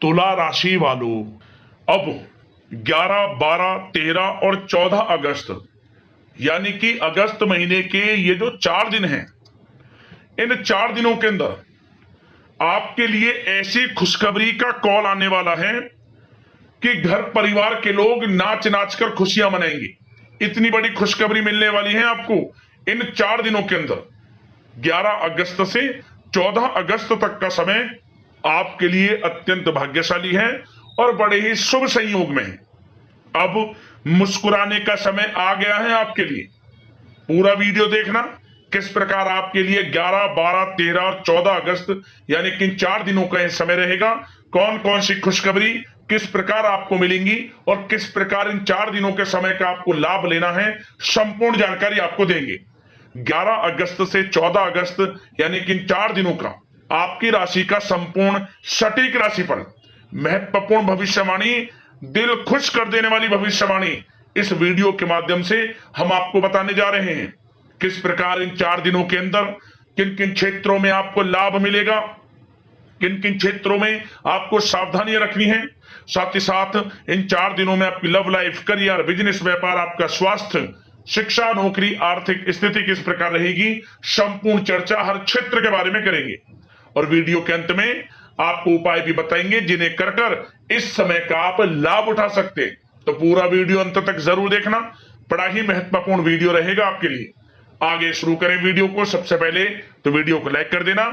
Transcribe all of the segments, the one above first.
तुला राशि वालों, अब 11, 12, 13 और 14 अगस्त यानी कि अगस्त महीने के ये जो 4 दिन हैं, इन 4 दिनों के अंदर आपके लिए ऐसी खुशखबरी का कॉल आने वाला है कि घर परिवार के लोग नाच नाच कर खुशियां मनाएंगे। इतनी बड़ी खुशखबरी मिलने वाली है आपको इन 4 दिनों के अंदर। 11 अगस्त से 14 अगस्त तक का समय आपके लिए अत्यंत भाग्यशाली है और बड़े ही शुभ संयोग में है। अब मुस्कुराने का समय आ गया है आपके लिए। पूरा वीडियो देखना किस प्रकार आपके लिए 11, 12, 13 और 14 अगस्त यानी कि इन 4 दिनों का यह समय रहेगा। कौन कौन सी खुशखबरी किस प्रकार आपको मिलेंगी और किस प्रकार इन 4 दिनों के समय का आपको लाभ लेना है, संपूर्ण जानकारी आपको देंगे। 11 अगस्त से 14 अगस्त यानी कि इन 4 दिनों का आपकी राशि का संपूर्ण सटीक राशिफल, महत्वपूर्ण भविष्यवाणी, दिल खुश कर देने वाली भविष्यवाणी इस वीडियो के माध्यम से हम आपको बताने जा रहे हैं। किस प्रकार इन 4 दिनों के अंदर किन किन क्षेत्रों में आपको लाभ मिलेगा, किन किन क्षेत्रों में आपको सावधानियां रखनी है, साथ ही साथ इन 4 दिनों में आपकी लव लाइफ, करियर, बिजनेस, व्यापार, आपका स्वास्थ्य, शिक्षा, नौकरी, आर्थिक स्थिति किस प्रकार रहेगी, संपूर्ण चर्चा हर क्षेत्र के बारे में करेंगे। और वीडियो के अंत में आपको उपाय भी बताएंगे जिन्हें कर कर इस समय का आप लाभ उठा सकते हैं। तो पूरा वीडियो अंत तक जरूर देखना, बड़ा ही महत्वपूर्ण वीडियो रहेगा आपके लिए। आगे शुरू करें वीडियो को। सबसे पहले तो वीडियो को लाइक कर देना,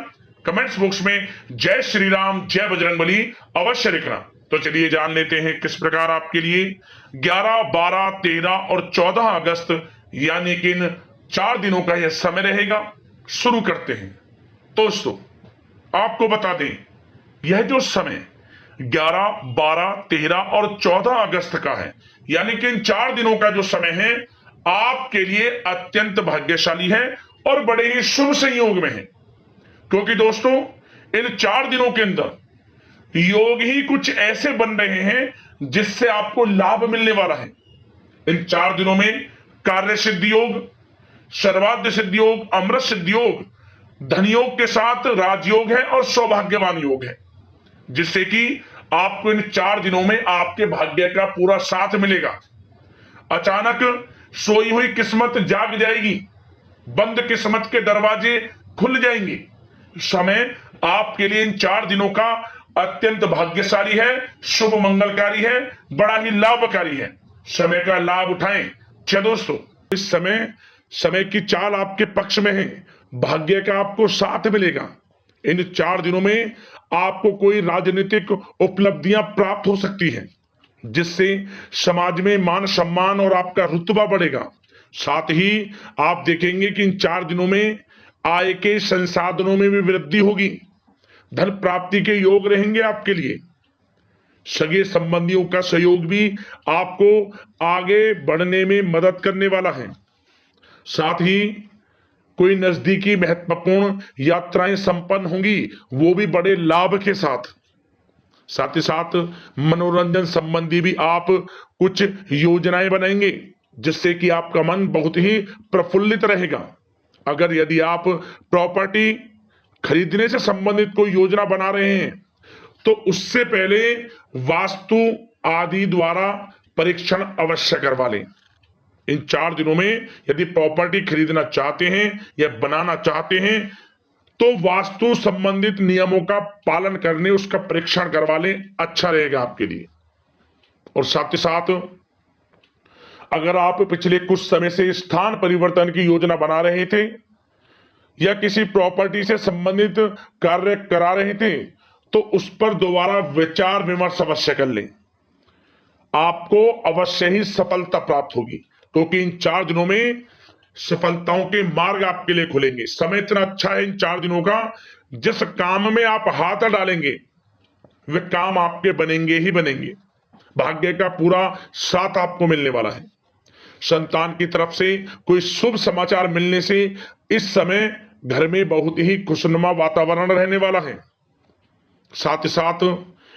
कमेंट्स बॉक्स में जय श्री राम, जय बजरंगबली अवश्य लिखना। तो चलिए जान लेते हैं किस प्रकार आपके लिए 11, 12, 13 और 14 अगस्त यानी कि इन 4 दिनों का यह समय रहेगा। शुरू करते हैं। दोस्तों आपको बता दें, यह जो समय 11, 12, 13 और 14 अगस्त का है यानी कि इन 4 दिनों का जो समय है आपके लिए अत्यंत भाग्यशाली है और बड़े ही शुभ संयोग में है। क्योंकि दोस्तों इन 4 दिनों के अंदर योग ही कुछ ऐसे बन रहे हैं जिससे आपको लाभ मिलने वाला है। इन 4 दिनों में कार्य सिद्धि योग, सर्वाद्य सिद्धि योग, अमृत सिद्धि योग, धन योग के साथ राजयोग है और सौभाग्यवान योग है, जिससे कि आपको इन 4 दिनों में आपके भाग्य का पूरा साथ मिलेगा। अचानक सोई हुई किस्मत जाग जाएगी, बंद किस्मत के दरवाजे खुल जाएंगे। समय आपके लिए इन 4 दिनों का अत्यंत भाग्यशाली है, शुभ मंगलकारी है, बड़ा ही लाभकारी है। समय का लाभ उठाएं। अच्छा दोस्तों, इस समय की चाल आपके पक्ष में है, भाग्य का आपको साथ मिलेगा। इन 4 दिनों में आपको कोई राजनीतिक उपलब्धियां प्राप्त हो सकती हैं, जिससे समाज में मान सम्मान और आपका रुतबा बढ़ेगा। साथ ही आप देखेंगे कि इन 4 दिनों में आय के संसाधनों में भी वृद्धि होगी, धन प्राप्ति के योग रहेंगे आपके लिए। सगे संबंधियों का सहयोग भी आपको आगे बढ़ने में मदद करने वाला है। साथ ही कोई नजदीकी महत्वपूर्ण यात्राएं संपन्न होंगी, वो भी बड़े लाभ के साथ। साथ ही साथ मनोरंजन संबंधी भी आप कुछ योजनाएं बनाएंगे, जिससे कि आपका मन बहुत ही प्रफुल्लित रहेगा। अगर यदि आप प्रॉपर्टी खरीदने से संबंधित कोई योजना बना रहे हैं तो उससे पहले वास्तु आदि द्वारा परीक्षण अवश्य करवा लें। इन 4 दिनों में यदि प्रॉपर्टी खरीदना चाहते हैं या बनाना चाहते हैं तो वास्तु संबंधित नियमों का पालन करने उसका परीक्षण करवा लें, अच्छा रहेगा आपके लिए। और साथ ही साथ अगर आप पिछले कुछ समय से स्थान परिवर्तन की योजना बना रहे थे या किसी प्रॉपर्टी से संबंधित कार्य करा रहे थे तो उस पर दोबारा विचार विमर्श अवश्य कर लें, आपको अवश्य ही सफलता प्राप्त होगी। क्योंकि इन 4 दिनों में सफलताओं के मार्ग आपके लिए खुलेंगे। समय इतना अच्छा है इन 4 दिनों का, जिस काम में आप हाथ डालेंगे वे काम आपके बनेंगे ही बनेंगे। भाग्य का पूरा साथ आपको मिलने वाला है। संतान की तरफ से कोई शुभ समाचार मिलने से इस समय घर में बहुत ही खुशनुमा वातावरण रहने वाला है। साथ ही साथ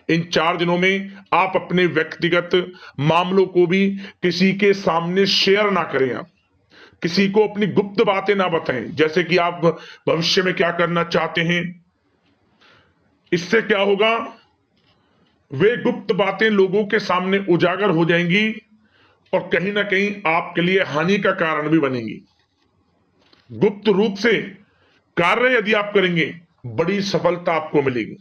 इन 4 दिनों में आप अपने व्यक्तिगत मामलों को भी किसी के सामने शेयर ना करें, आप किसी को अपनी गुप्त बातें ना बताएं, जैसे कि आप भविष्य में क्या करना चाहते हैं। इससे क्या होगा, वे गुप्त बातें लोगों के सामने उजागर हो जाएंगी और कहीं ना कहीं आपके लिए हानि का कारण भी बनेंगी। गुप्त रूप से कार्य यदि आप करेंगे, बड़ी सफलता आपको मिलेगी।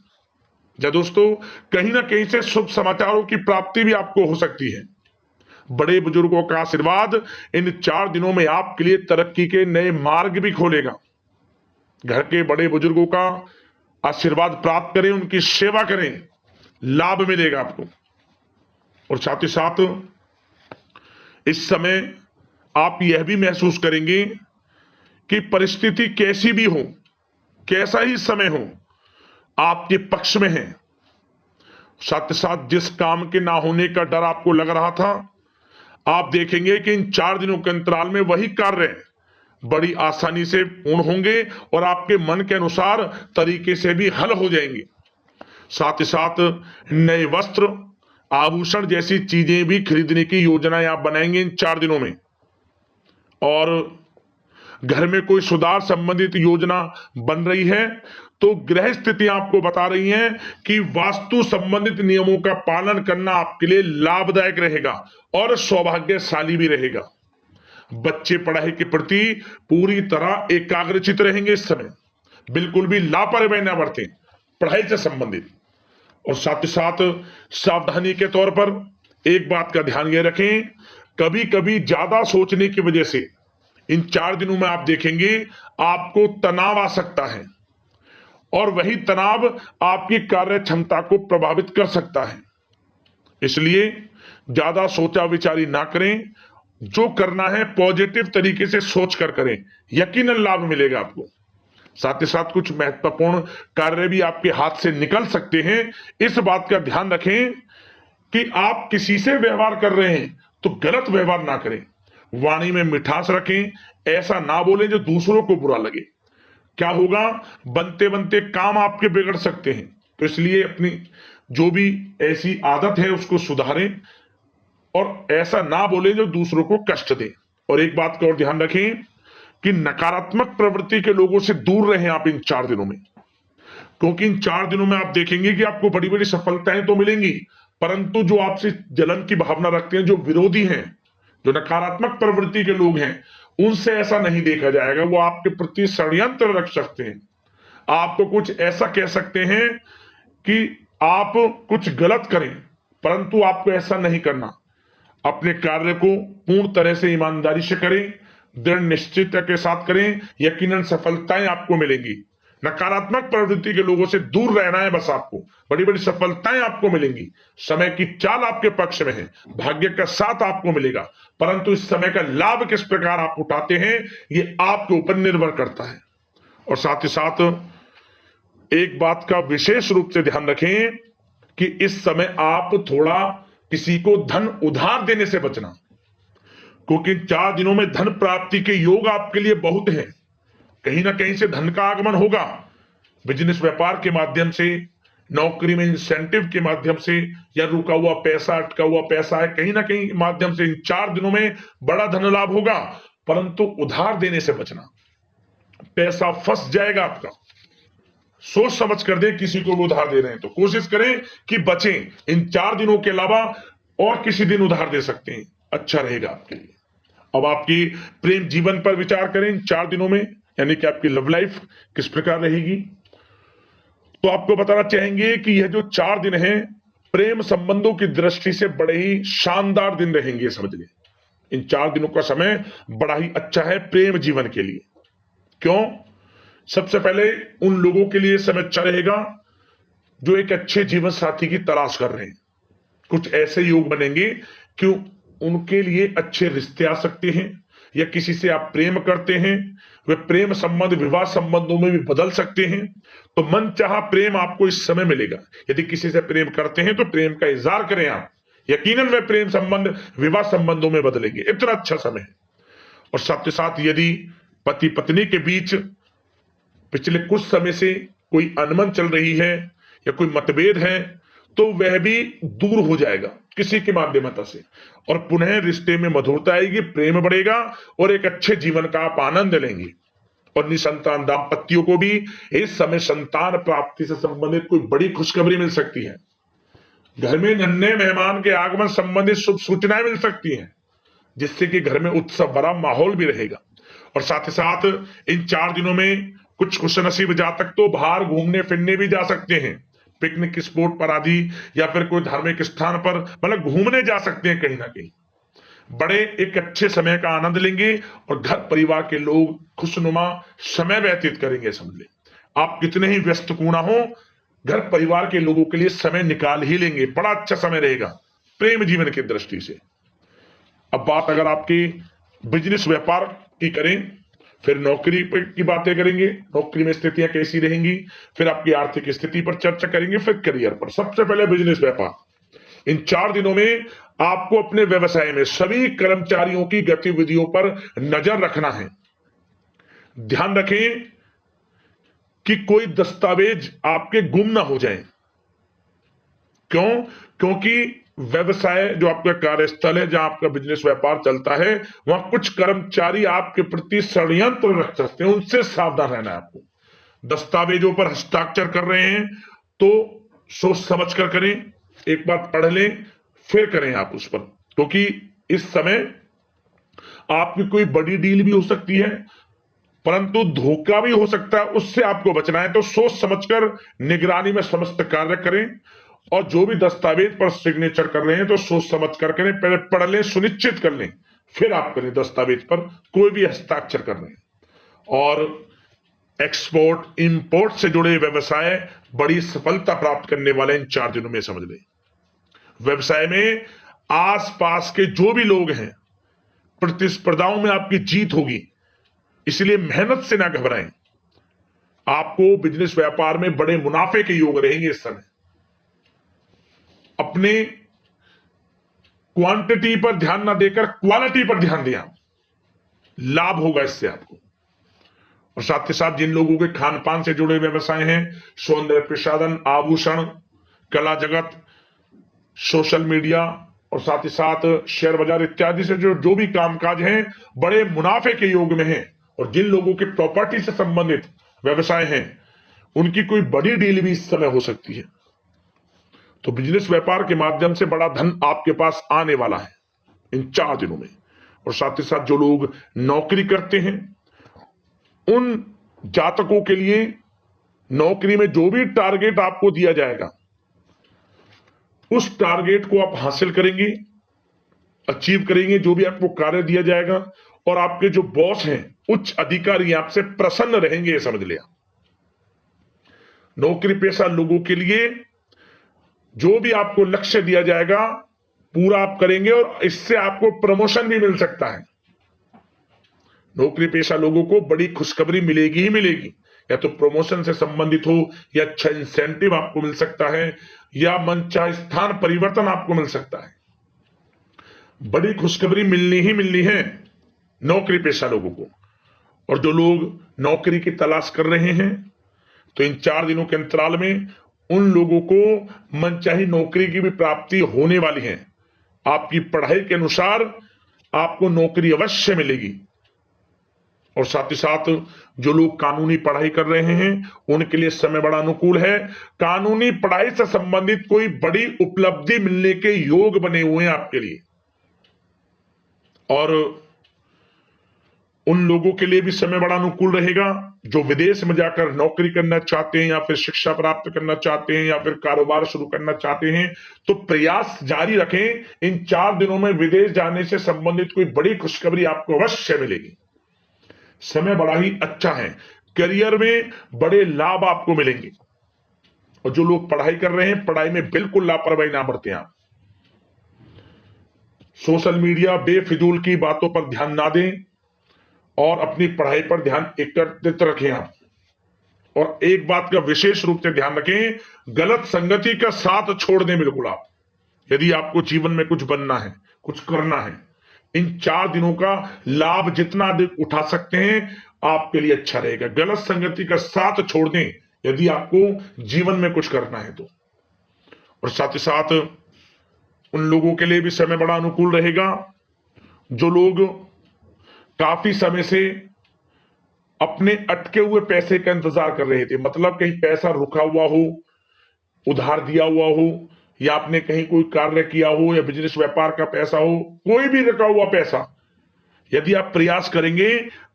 या दोस्तों, कहीं ना कहीं से शुभ समाचारों की प्राप्ति भी आपको हो सकती है। बड़े बुजुर्गों का आशीर्वाद इन 4 दिनों में आपके लिए तरक्की के नए मार्ग भी खोलेगा। घर के बड़े बुजुर्गों का आशीर्वाद प्राप्त करें, उनकी सेवा करें, लाभ मिलेगा आपको। और साथ ही साथ इस समय आप यह भी महसूस करेंगे कि परिस्थिति कैसी भी हो, कैसा ही समय हो, आपके पक्ष में है। साथ ही साथ जिस काम के ना होने का डर आपको लग रहा था, आप देखेंगे कि इन 4 दिनों के अंतराल में वही कार्य बड़ी आसानी से पूर्ण होंगे और आपके मन के अनुसार तरीके से भी हल हो जाएंगे। साथ ही साथ नए वस्त्र, आभूषण जैसी चीजें भी खरीदने की योजनाएं आप बनाएंगे इन 4 दिनों में। और घर में कोई सुधार संबंधित योजना बन रही है तो गृह स्थितियां आपको बता रही हैं कि वास्तु संबंधित नियमों का पालन करना आपके लिए लाभदायक रहेगा और सौभाग्यशाली भी रहेगा। बच्चे पढ़ाई के प्रति पूरी तरह एकाग्रचित रहेंगे इस समय, बिल्कुल भी लापरवाही न बरतें पढ़ाई से संबंधित। और साथ ही साथ सावधानी के तौर पर एक बात का ध्यान ये रखें, कभी कभी ज्यादा सोचने की वजह से इन 4 दिनों में आप देखेंगे आपको तनाव आ सकता है और वही तनाव आपकी कार्य क्षमता को प्रभावित कर सकता है। इसलिए ज्यादा सोचा विचारी ना करें, जो करना है पॉजिटिव तरीके से सोच कर करें, यकीनन लाभ मिलेगा आपको। साथ ही साथ कुछ महत्वपूर्ण कार्य भी आपके हाथ से निकल सकते हैं। इस बात का ध्यान रखें कि आप किसी से व्यवहार कर रहे हैं तो गलत व्यवहार ना करें, वाणी में मिठास रखें, ऐसा ना बोलें जो दूसरों को बुरा लगे। क्या होगा, बनते बनते काम आपके बिगड़ सकते हैं। तो इसलिए अपनी जो भी ऐसी आदत है उसको सुधारें और ऐसा ना बोले जो दूसरों को कष्ट दे। और एक बात का और ध्यान रखें कि नकारात्मक प्रवृत्ति के लोगों से दूर रहें आप इन 4 दिनों में, क्योंकि इन 4 दिनों में आप देखेंगे कि आपको बड़ी बड़ी सफलताएं तो मिलेंगी, परंतु जो आपसे जलन की भावना रखते हैं, जो विरोधी हैं, जो नकारात्मक प्रवृत्ति के लोग हैं, उनसे ऐसा नहीं देखा जाएगा। वो आपके प्रति षड्यंत्र रख सकते हैं, आपको कुछ ऐसा कह सकते हैं कि आप कुछ गलत करें, परंतु आपको ऐसा नहीं करना। अपने कार्य को पूर्ण तरह से ईमानदारी से करें, दृढ़ निश्चितता के साथ करें, यकीनन सफलताएं आपको मिलेंगी। नकारात्मक प्रवृत्ति के लोगों से दूर रहना है बस, आपको बड़ी बड़ी सफलताएं आपको मिलेंगी। समय की चाल आपके पक्ष में है, भाग्य का साथ आपको मिलेगा, परंतु इस समय का लाभ किस प्रकार आप उठाते हैं ये आपके ऊपर निर्भर करता है। और साथ ही साथ एक बात का विशेष रूप से ध्यान रखें कि इस समय आप थोड़ा किसी को धन उधार देने से बचना, क्योंकि 4 दिनों में धन प्राप्ति के योग आपके लिए बहुत हैं। कहीं ना कहीं से धन का आगमन होगा, बिजनेस व्यापार के माध्यम से, नौकरी में इंसेंटिव के माध्यम से, या रुका हुआ पैसा, अटका हुआ पैसा है, कहीं ना कहीं माध्यम से इन 4 दिनों में बड़ा धन लाभ होगा। परंतु उधार देने से बचना, पैसा फंस जाएगा आपका। सोच समझ कर दे, किसी को भी उधार दे रहे हैं तो कोशिश करें कि बचें। इन 4 दिनों के अलावा और किसी दिन उधार दे सकते हैं, अच्छा रहेगा आपके लिए। अब आपकी प्रेम जीवन पर विचार करें इन 4 दिनों में, यानी कि आपकी लव लाइफ किस प्रकार रहेगी। तो आपको बताना चाहेंगे कि यह जो 4 दिन हैं प्रेम संबंधों की दृष्टि से बड़े ही शानदार दिन रहेंगे, समझ लें। इन 4 दिनों का समय बड़ा ही अच्छा है प्रेम जीवन के लिए। क्यों? सबसे पहले उन लोगों के लिए समय अच्छा रहेगा जो एक अच्छे जीवन साथी की तलाश कर रहे हैं। कुछ ऐसे योग बनेंगे कि उनके लिए अच्छे रिश्ते आ सकते हैं, या किसी से आप प्रेम करते हैं, वे प्रेम संबंध विवाह संबंधों में भी बदल सकते हैं। तो मन चाहा प्रेम आपको इस समय मिलेगा। यदि किसी से प्रेम करते हैं तो प्रेम का इजहार करें आप, यकीनन वे प्रेम संबंध विवाह संबंधों में बदलेंगे। इतना अच्छा समय है। और साथ ही साथ यदि पति पत्नी के बीच पिछले कुछ समय से कोई अनबन चल रही है या कोई मतभेद है तो वह भी दूर हो जाएगा किसी के माध्यमता से, और पुनः रिश्ते में मधुरता आएगी, प्रेम बढ़ेगा और एक अच्छे जीवन का आप आनंद लेंगे। और निसंतान दाम्पत्यों को भी इस समय संतान प्राप्ति से संबंधित कोई बड़ी खुशखबरी मिल सकती है। घर में नन्हे मेहमान के आगमन संबंधित शुभ सूचनाएं मिल सकती हैं, जिससे कि घर में उत्सव भरा माहौल भी रहेगा। और साथ ही साथ इन 4 दिनों में कुछ खुशनसीब जातक तो बाहर घूमने फिरने भी जा सकते हैं, पिकनिक स्पॉट पर आदि, या फिर कोई धार्मिक स्थान पर मतलब घूमने जा सकते हैं कहीं ना कहीं। बड़े एक अच्छे समय का आनंद लेंगे और घर परिवार के लोग खुशनुमा समय व्यतीत करेंगे। समझ ले, आप कितने ही व्यस्त क्यों ना हो, घर परिवार के लोगों के लिए समय निकाल ही लेंगे। बड़ा अच्छा समय रहेगा प्रेम जीवन की दृष्टि से। अब बात अगर आपकी बिजनेस व्यापार की करें, फिर नौकरी की बातें करेंगे, नौकरी में स्थितियां कैसी रहेंगी, फिर आपकी आर्थिक स्थिति पर चर्चा करेंगे, फिर करियर पर। सबसे पहले बिजनेस व्यापार। इन 4 दिनों में आपको अपने व्यवसाय में सभी कर्मचारियों की गतिविधियों पर नजर रखना है। ध्यान रखें कि कोई दस्तावेज आपके गुम ना हो जाए। क्यों? क्योंकि व्यवसाय जो आपका कार्यस्थल है, जहां आपका बिजनेस व्यापार चलता है, वहां कुछ कर्मचारी आपके प्रति षड्यंत्र रख सकते हैं, उनसे सावधान रहना है आपको। दस्तावेजों पर हस्ताक्षर कर रहे हैं तो सोच समझ कर करें, एक बार पढ़ लें फिर करें आप उस पर, क्योंकि इस समय आपकी कोई बड़ी डील भी हो सकती है, परंतु धोखा भी हो सकता है, उससे आपको बचना है। तो सोच समझकर निगरानी में समस्त कार्य करें, और जो भी दस्तावेज पर सिग्नेचर कर रहे हैं तो सोच समझ कर करें, पहले पढ़ लें, सुनिश्चित कर लें, फिर आप करें दस्तावेज पर कोई भी हस्ताक्षर कर रहे हैं। और एक्सपोर्ट इंपोर्ट से जुड़े व्यवसाय बड़ी सफलता प्राप्त करने वाले इन 4 दिनों में। समझ लें, व्यवसाय में आसपास के जो भी लोग हैं, प्रतिस्पर्धाओं में आपकी जीत होगी, इसलिए मेहनत से ना घबराएं। आपको बिजनेस व्यापार में बड़े मुनाफे के योग रहेंगे इस समय। अपने क्वांटिटी पर ध्यान ना देकर क्वालिटी पर ध्यान दें, लाभ होगा इससे आपको। और साथ ही साथ जिन लोगों के खान पान से जुड़े व्यवसाय हैं, सौंदर्य प्रसाधन, आभूषण, कला जगत, सोशल मीडिया और साथ ही साथ शेयर बाजार इत्यादि से जो भी कामकाज हैं, बड़े मुनाफे के योग में हैं। और जिन लोगों के प्रॉपर्टी से संबंधित व्यवसाय हैं, उनकी कोई बड़ी डील भी इस समय हो सकती है। तो बिजनेस व्यापार के माध्यम से बड़ा धन आपके पास आने वाला है इन 4 दिनों में। और साथ ही साथ जो लोग नौकरी करते हैं, उन जातकों के लिए नौकरी में जो भी टारगेट आपको दिया जाएगा, उस टारगेट को आप हासिल करेंगे, अचीव करेंगे। जो भी आपको कार्य दिया जाएगा, और आपके जो बॉस हैं, उच्च अधिकारी आपसे प्रसन्न रहेंगे, ये समझ लिया। नौकरी पेशा लोगों के लिए जो भी आपको लक्ष्य दिया जाएगा, पूरा आप करेंगे, और इससे आपको प्रमोशन भी मिल सकता है। नौकरी पेशा लोगों को बड़ी खुशखबरी मिलेगी ही मिलेगी, या तो प्रमोशन से संबंधित हो, या अच्छा इंसेंटिव आपको मिल सकता है, या मनचाहे स्थान परिवर्तन आपको मिल सकता है। बड़ी खुशखबरी मिलनी ही मिलनी है नौकरी पेशा लोगों को। और जो लोग नौकरी की तलाश कर रहे हैं, तो इन 4 दिनों के अंतराल में उन लोगों को मनचाही नौकरी की भी प्राप्ति होने वाली है। आपकी पढ़ाई के अनुसार आपको नौकरी अवश्य मिलेगी। और साथ ही साथ जो लोग कानूनी पढ़ाई कर रहे हैं, उनके लिए समय बड़ा अनुकूल है। कानूनी पढ़ाई से संबंधित कोई बड़ी उपलब्धि मिलने के योग बने हुए हैं आपके लिए। और उन लोगों के लिए भी समय बड़ा अनुकूल रहेगा जो विदेश में जाकर नौकरी करना चाहते हैं, या फिर शिक्षा प्राप्त करना चाहते हैं, या फिर कारोबार शुरू करना चाहते हैं। तो प्रयास जारी रखें। इन 4 दिनों में विदेश जाने से संबंधित कोई बड़ी खुशखबरी आपको अवश्य मिलेगी। समय बड़ा ही अच्छा है। करियर में बड़े लाभ आपको मिलेंगे। और जो लोग पढ़ाई कर रहे हैं, पढ़ाई में बिल्कुल लापरवाही ना बरतें आप। सोशल मीडिया बेफिजूल की बातों पर ध्यान ना दें, और अपनी पढ़ाई पर ध्यान एकत्रित रखें आप। और एक बात का विशेष रूप से ध्यान रखें, गलत संगति का साथ छोड़ दें बिल्कुल आप। यदि आपको जीवन में कुछ बनना है, कुछ करना है, इन 4 दिनों का लाभ जितना अधिक उठा सकते हैं, आपके लिए अच्छा रहेगा। गलत संगति का साथ छोड़ दें यदि आपको जीवन में कुछ करना है तो। और साथ ही साथ उन लोगों के लिए भी समय बड़ा अनुकूल रहेगा जो लोग काफी समय से अपने अटके हुए पैसे का इंतजार कर रहे थे। मतलब कहीं पैसा रुका हुआ हो, उधार दिया हुआ हो, या आपने कहीं कोई कार्य किया हो या बिजनेस व्यापार का पैसा हो, कोई भी रुका हुआ पैसा, यदि आप प्रयास करेंगे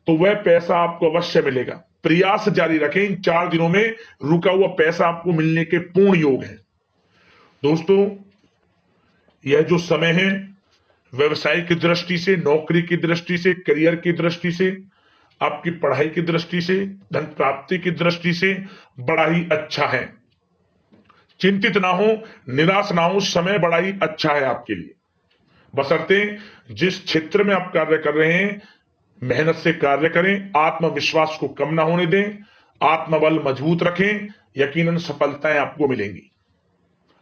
तो वह पैसा आपको अवश्य मिलेगा। प्रयास जारी रखें, इन 4 दिनों में रुका हुआ पैसा आपको मिलने के पूर्ण योग है। दोस्तों, यह जो समय है व्यवसाय की दृष्टि से, नौकरी की दृष्टि से, करियर की दृष्टि से, आपकी पढ़ाई की दृष्टि से, धन प्राप्ति की दृष्टि से बड़ा ही अच्छा है। चिंतित ना हो, निराश ना हो, समय बड़ा ही अच्छा है आपके लिए। बशर्ते जिस क्षेत्र में आप कार्य कर रहे हैं मेहनत से कार्य करें, आत्मविश्वास को कम ना होने दें, आत्मबल मजबूत रखें, यकीनन सफलताएं आपको मिलेंगी।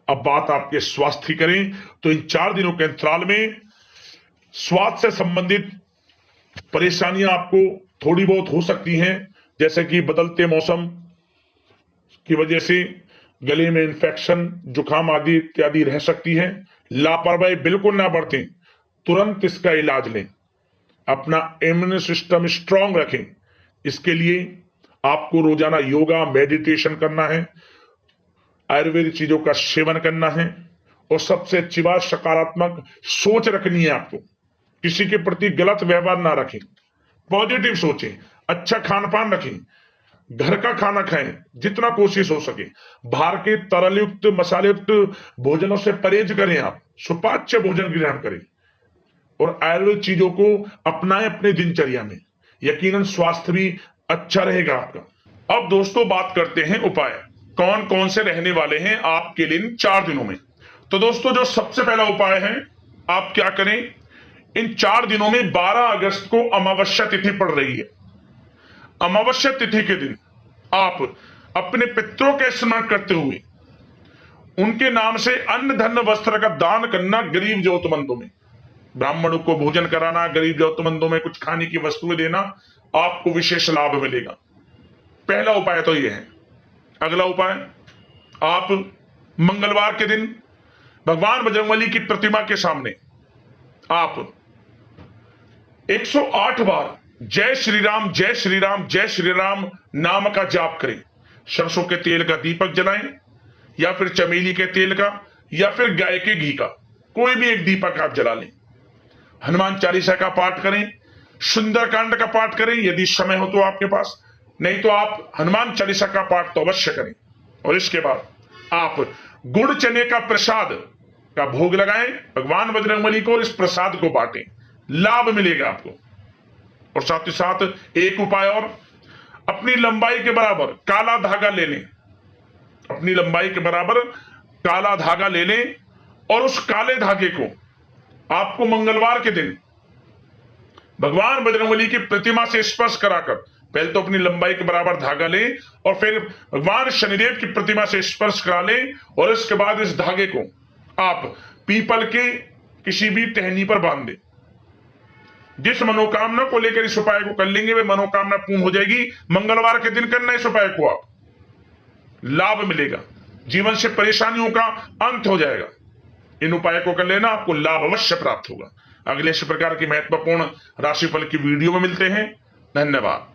अब बात आपके स्वास्थ्य की करें तो इन 4 दिनों के अंतराल में स्वास्थ्य से संबंधित परेशानियां आपको थोड़ी बहुत हो सकती हैं, जैसे कि बदलते मौसम की वजह से गले में इंफेक्शन, जुकाम आदि इत्यादि रह सकती है। लापरवाही बिल्कुल ना बरतें, तुरंत इसका इलाज लें, अपना इम्यून सिस्टम स्ट्रांग रखें। इसके लिए आपको रोजाना योगा, मेडिटेशन करना है, आयुर्वेदिक चीजों का सेवन करना है, और सबसे अच्छी बात सकारात्मक सोच रखनी है आपको। किसी के प्रति गलत व्यवहार ना रखें, पॉजिटिव सोचें, अच्छा खान पान रखें, घर का खाना खाएं जितना कोशिश हो सके, बाहर के तरल युक्त मसाले युक्त भोजनों से परहेज करें, आप सुपाच्य भोजन ग्रहण करें और आयुर्वेदिक चीजों को अपनाएं अपने दिनचर्या में, यकीनन स्वास्थ्य भी अच्छा रहेगा आपका। अब दोस्तों बात करते हैं उपाय, कौन कौन से रहने वाले हैं आपके लिए इन 4 दिनों में। तो दोस्तों जो सबसे पहला उपाय है, आप क्या करें, इन 4 दिनों में 12 अगस्त को अमावस्या तिथि पड़ रही है। अमावस्या तिथि के दिन आप अपने पितरों के स्मरण करते हुए उनके नाम से अन्न धन वस्त्र का दान करना, गरीब जरूरतमंदों में, ब्राह्मणों को भोजन कराना, गरीब जरूरतमंदों में कुछ खाने की वस्तुएं देना, आपको विशेष लाभ मिलेगा। पहला उपाय तो यह है। अगला उपाय, आप मंगलवार के दिन भगवान बजरंगबली की प्रतिमा के सामने आप 108 बार जय श्री राम जय श्री राम जय श्री राम नाम का जाप करें। सरसों के तेल का दीपक जलाएं, या फिर चमेली के तेल का, या फिर गाय के घी का, कोई भी एक दीपक आप जला लें। हनुमान चालीसा का पाठ करें, सुंदरकांड का पाठ करें यदि समय हो तो आपके पास, नहीं तो आप हनुमान चालीसा का पाठ तो अवश्य करें। और इसके बाद आप गुड़ चने का प्रसाद का भोग लगाएं भगवान बजरंगबली को, और इस प्रसाद को बांटें, लाभ मिलेगा आपको। और साथ ही साथ एक उपाय और, अपनी लंबाई के बराबर काला धागा ले लें, अपनी लंबाई के बराबर काला धागा ले लें, और उस काले धागे को आपको मंगलवार के दिन भगवान बजरंगबली की प्रतिमा से स्पर्श कराकर, पहले तो अपनी लंबाई के बराबर धागा लें और फिर भगवान शनिदेव की प्रतिमा से स्पर्श करा लें, और इसके बाद इस धागे को आप पीपल के किसी भी टहनी पर बांध दें। जिस मनोकामना को लेकर इस उपाय को कर लेंगे वह मनोकामना पूर्ण हो जाएगी। मंगलवार के दिन करना इस उपाय को, आप लाभ मिलेगा, जीवन से परेशानियों का अंत हो जाएगा। इन उपाय को कर लेना, आपको लाभ अवश्य प्राप्त होगा। अगले इस प्रकार की महत्वपूर्ण राशिफल की वीडियो में मिलते हैं। धन्यवाद।